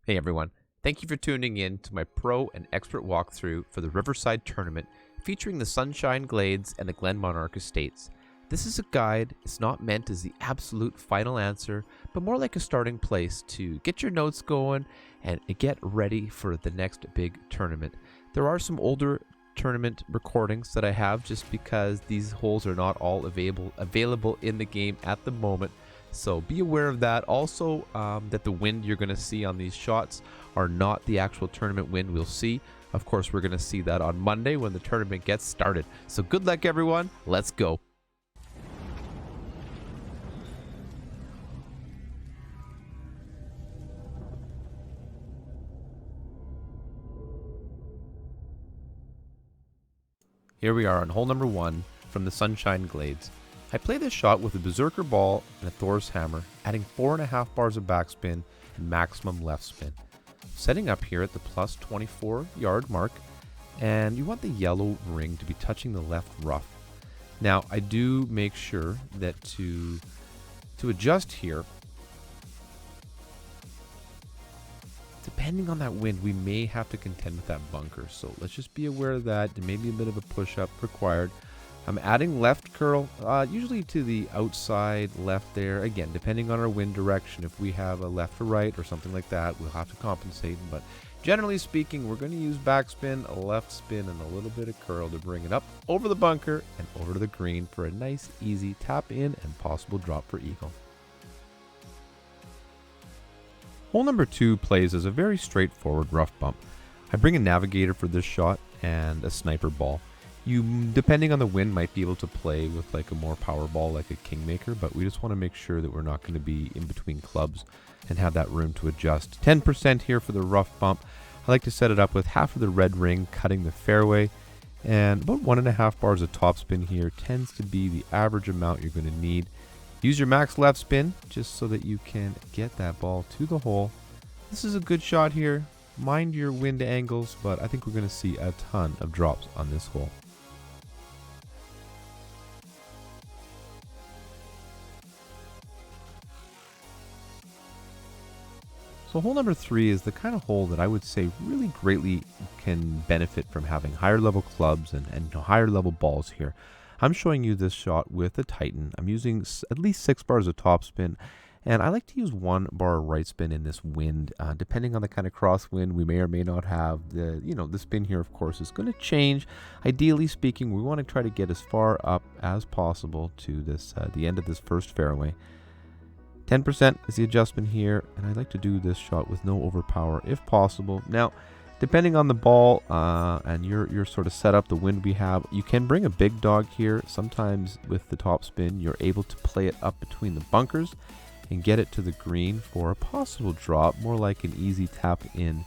Hey everyone, thank you for tuning in to my pro and expert walkthrough for the Riverside tournament featuring the Sunshine Glades and the Glen Monarch Estates. This is a guide. It's not meant as the absolute final answer, but more like a starting place to get your notes going and get ready for the next big tournament. There are some older tournament recordings that I have just because these holes are not all available in the game at the moment. So be aware of that. Also, that the wind you're going to see on these shots are not the actual tournament wind we'll see. Of course, we're going to see that on Monday when the tournament gets started. So good luck, everyone. Let's go. Here we are on hole number 1 from the Sunshine Glades. I play this shot with a Berserker ball and a Thor's hammer, adding 4.5 bars of backspin and maximum left spin. Setting up here at the plus 24 yard mark, and you want the yellow ring to be touching the left rough. Now I do make sure that to adjust here, depending on that wind, we may have to contend with that bunker. So let's just be aware of that. There may be a bit of a push-up required. I'm adding left curl, usually to the outside left there. Again, depending on our wind direction, if we have a left or right or something like that, we'll have to compensate. But generally speaking, we're going to use backspin, a left spin, and a little bit of curl to bring it up over the bunker and over to the green for a nice, easy tap in and possible drop for eagle. Hole number 2 plays as a very straightforward rough bump. I bring a navigator for this shot and a sniper ball. You, depending on the wind, might be able to play with like a more power ball like a Kingmaker, but we just want to make sure that we're not going to be in between clubs and have that room to adjust. 10% here for the rough bump. I like to set it up with half of the red ring cutting the fairway, and about 1.5 bars of topspin here tends to be the average amount you're going to need. Use your max left spin just so that you can get that ball to the hole. This is a good shot here. Mind your wind angles, but I think we're going to see a ton of drops on this hole. So hole number 3 is the kind of hole that I would say really greatly can benefit from having higher level clubs and higher level balls here. I'm showing you this shot with a Titan. I'm using at least 6 bars of topspin, and I like to use 1 bar of right spin in this wind. Depending on the kind of crosswind we may or may not have, the spin here, of course, is going to change. Ideally speaking, we want to try to get as far up as possible to this the end of this first fairway. 10% is the adjustment here, and I like to do this shot with no overpower if possible. Now, depending on the ball and your sort of setup, the wind we have, you can bring a big dog here. Sometimes with the top spin, you're able to play it up between the bunkers and get it to the green for a possible drop, more like an easy tap in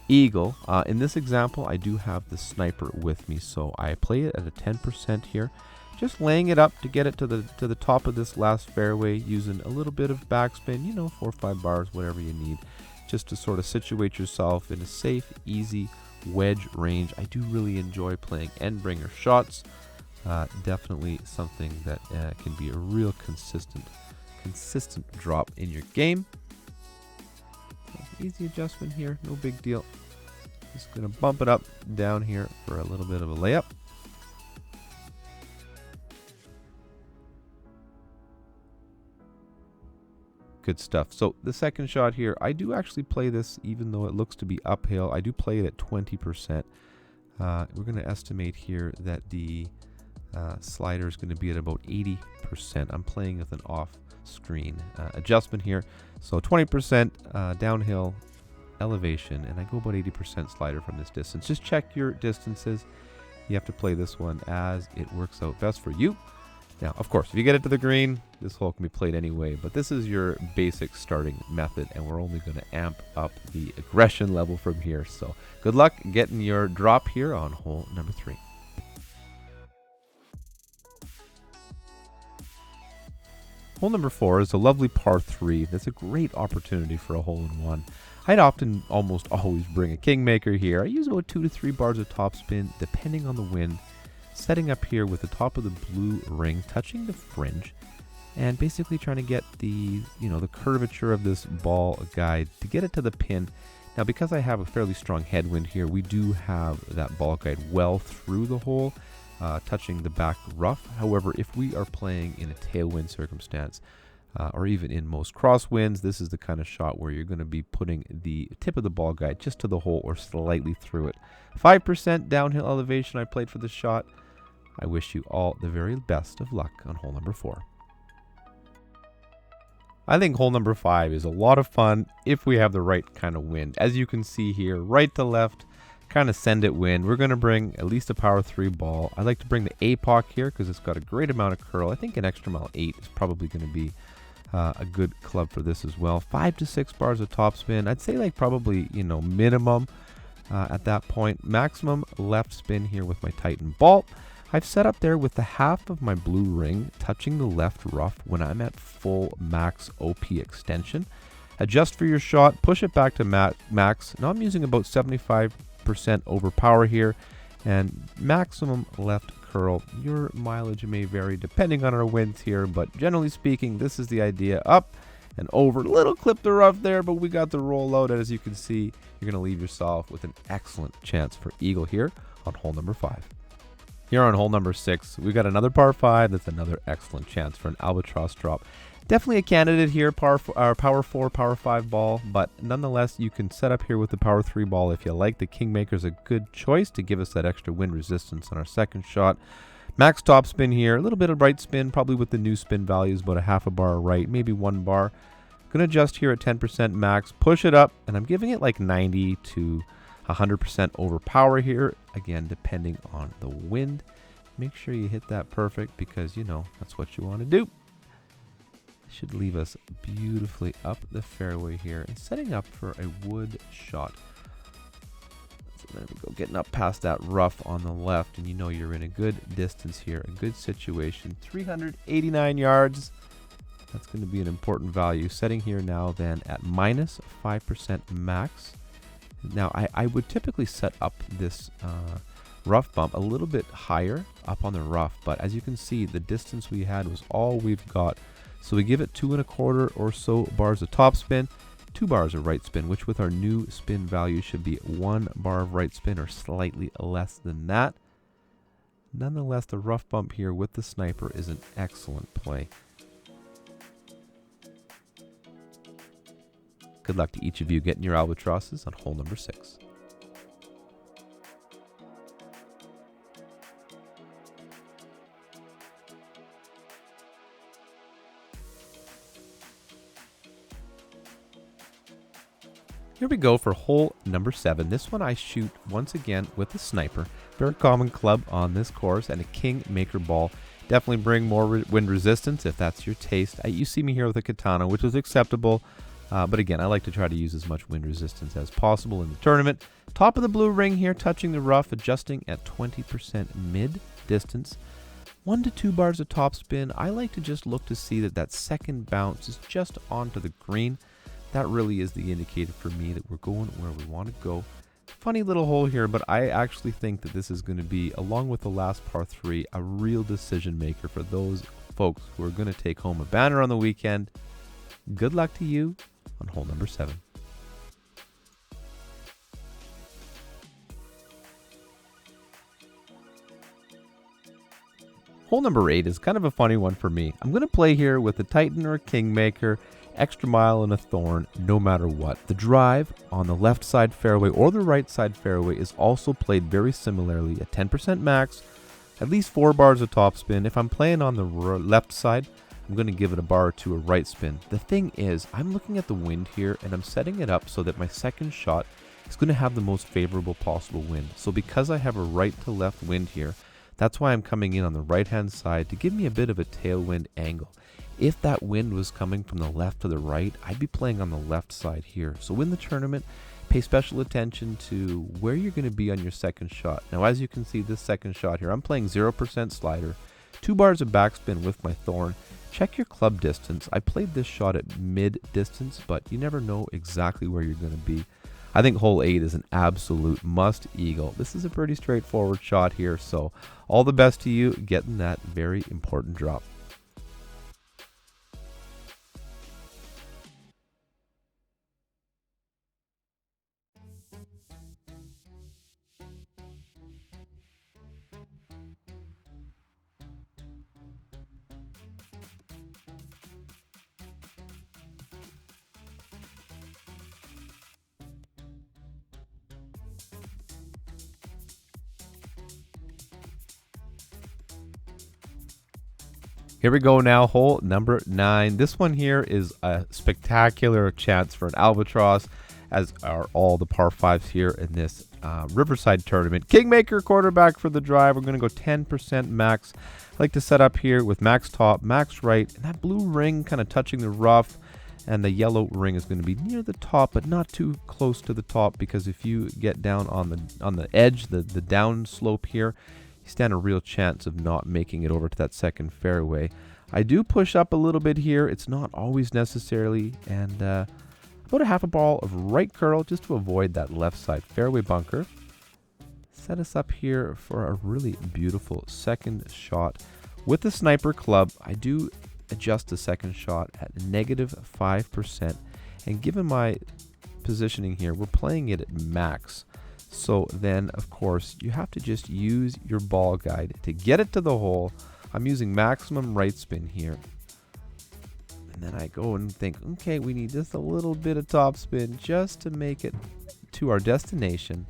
eagle. In this example, I do have the sniper with me, so I play it at a 10% here. Just laying it up to get it to the top of this last fairway, using a little bit of backspin, 4 or 5 bars, whatever you need, just to sort of situate yourself in a safe, easy wedge range. I do really enjoy playing end bringer shots. Definitely something that can be a real consistent drop in your game. Easy adjustment here, no big deal. Just gonna bump it up down here for a little bit of a layup. Good stuff. So the second shot here, I do actually play this, even though it looks to be uphill, I do play it at 20%. We're going to estimate here that the slider is going to be at about 80%. I'm playing with an off-screen adjustment here. So 20% downhill elevation, and I go about 80% slider from this distance. Just check your distances. You have to play this one as it works out best for you. Now, of course, if you get it to the green, this hole can be played anyway, but this is your basic starting method, and we're only going to amp up the aggression level from here. So good luck getting your drop here on hole number 3. Hole number 4 is a lovely par 3. That's a great opportunity for a hole-in-one. I'd often almost always bring a Kingmaker here. I use about 2 to 3 bars of topspin, depending on the wind. Setting up here with the top of the blue ring touching the fringe and basically trying to get the curvature of this ball guide to get it to the pin Now, because I have a fairly strong headwind here, we do have that ball guide well through the hole, touching the back rough. However, if we are playing in a tailwind circumstance, or even in most crosswinds, this is the kind of shot where you're going to be putting the tip of the ball guide just to the hole or slightly through it. 5% downhill elevation I played for this shot. I wish you all the very best of luck on hole number 4. I think hole number 5 is a lot of fun if we have the right kind of wind. As you can see here, right to left, kind of send it wind. We're going to bring at least a power 3 ball. I like to bring the APOC here because it's got a great amount of curl. I think an extra mile 8 is probably going to be a good club for this as well. 5 to 6 bars of topspin. I'd say like probably, minimum at that point. Maximum left spin here with my Titan ball. I've set up there with the half of my blue ring touching the left rough when I'm at full max OP extension. Adjust for your shot, push it back to max. Now I'm using about 75% overpower here, and maximum left curl. Your mileage may vary depending on our winds here, but generally speaking, this is the idea. Up and over. Little clip to rough there, but we got the roll out, and as you can see, you're going to leave yourself with an excellent chance for eagle here on hole number 5. Here on hole number 6, we got another par 5. That's another excellent chance for an albatross drop. Definitely a candidate here, power 4, power 5 ball, but nonetheless, you can set up here with the power 3 ball if you like. The Kingmaker's a good choice to give us that extra wind resistance on our second shot. Max top spin here, a little bit of right spin, probably with the new spin values, about a half a bar right, maybe 1 bar. Going to adjust here at 10% max, push it up, and I'm giving it like 90 to 100% overpower here, again depending on the wind. Make sure you hit that perfect because that's what you want to do. Should leave us beautifully up the fairway here and setting up for a wood shot. So there we go, getting up past that rough on the left, and you're in a good distance here, a good situation. 389 yards. That's going to be an important value. Setting here now then at minus 5% max. Now, I would typically set up this rough bump a little bit higher up on the rough, but as you can see, the distance we had was all we've got. So we give it 2 1/4 or so bars of top spin, 2 bars of right spin, which with our new spin value should be 1 bar of right spin or slightly less than that. Nonetheless, the rough bump here with the sniper is an excellent play. Good luck to each of you getting your albatrosses on hole number 6. Here we go for hole number 7. This one I shoot once again with the sniper. Very common club on this course, and a Kingmaker ball. Definitely bring more wind resistance if that's your taste. You see me here with a katana, which is acceptable. But again, I like to try to use as much wind resistance as possible in the tournament. Top of the blue ring here, touching the rough, adjusting at 20% mid distance. 1 to 2 bars of top spin. I like to just look to see that second bounce is just onto the green. That really is the indicator for me that we're going where we want to go. Funny little hole here, but I actually think that this is going to be, along with the last par 3, a real decision maker for those folks who are going to take home a banner on the weekend. Good luck to you on hole number 7. Hole number 8 is kind of a funny one for me. I'm going to play here with a Titan or a Kingmaker, extra mile and a thorn, no matter what. The drive on the left side fairway or the right side fairway is also played very similarly at 10% max, at least 4 bars of topspin. If I'm playing on the left side, I'm going to give it a bar or 2 of right spin. The thing is, I'm looking at the wind here and I'm setting it up so that my second shot is going to have the most favorable possible wind. So because I have a right to left wind here, that's why I'm coming in on the right hand side to give me a bit of a tailwind angle. If that wind was coming from the left to the right, I'd be playing on the left side here. So in the tournament, pay special attention to where you're going to be on your second shot. Now, as you can see, this second shot here, I'm playing 0% slider, 2 bars of backspin with my thorn. Check your club distance. I played this shot at mid distance, but you never know exactly where you're going to be. I think hole 8 is an absolute must eagle. This is a pretty straightforward shot here, so all the best to you getting that very important drop. Here we go now, hole number 9. This one here is a spectacular chance for an albatross, as are all the par 5s here in this Riverside tournament. Kingmaker quarterback for the drive. We're going to go 10% max. I like to set up here with max top, max right, and that blue ring kind of touching the rough, and the yellow ring is going to be near the top, but not too close to the top, because if you get down on the edge, the down slope here, you stand a real chance of not making it over to that second fairway. I do push up a little bit here. It's not always necessarily, and about a half a ball of right curl just to avoid that left side fairway bunker. Set us up here for a really beautiful second shot. With the sniper club, I do adjust the second shot at -5%, and given my positioning here, we're playing it at max. So then, of course, you have to just use your ball guide to get it to the hole. I'm using maximum right spin here. And then I go and think, okay, we need just a little bit of top spin just to make it to our destination.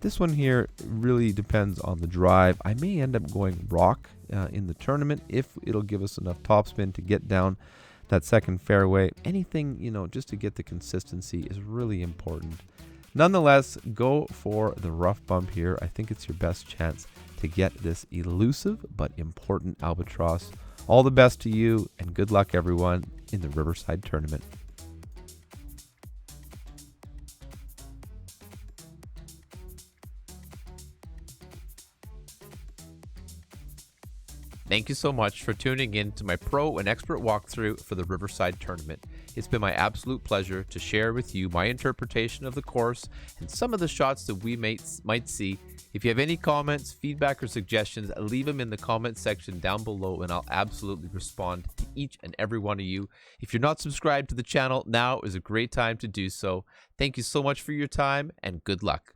This one here really depends on the drive. I may end up going rock in the tournament if it'll give us enough topspin to get down that second fairway. Anything, just to get the consistency is really important. Nonetheless, go for the rough bump here. I think it's your best chance to get this elusive but important albatross. All the best to you, and good luck everyone in the Riverside tournament. Thank you so much for tuning in to my pro and expert walkthrough for the Riverside tournament. It's been my absolute pleasure to share with you my interpretation of the course and some of the shots that we might see. If you have any comments, feedback, or suggestions, leave them in the comment section down below, and I'll absolutely respond to each and every one of you. If you're not subscribed to the channel, now is a great time to do so. Thank you so much for your time, and good luck.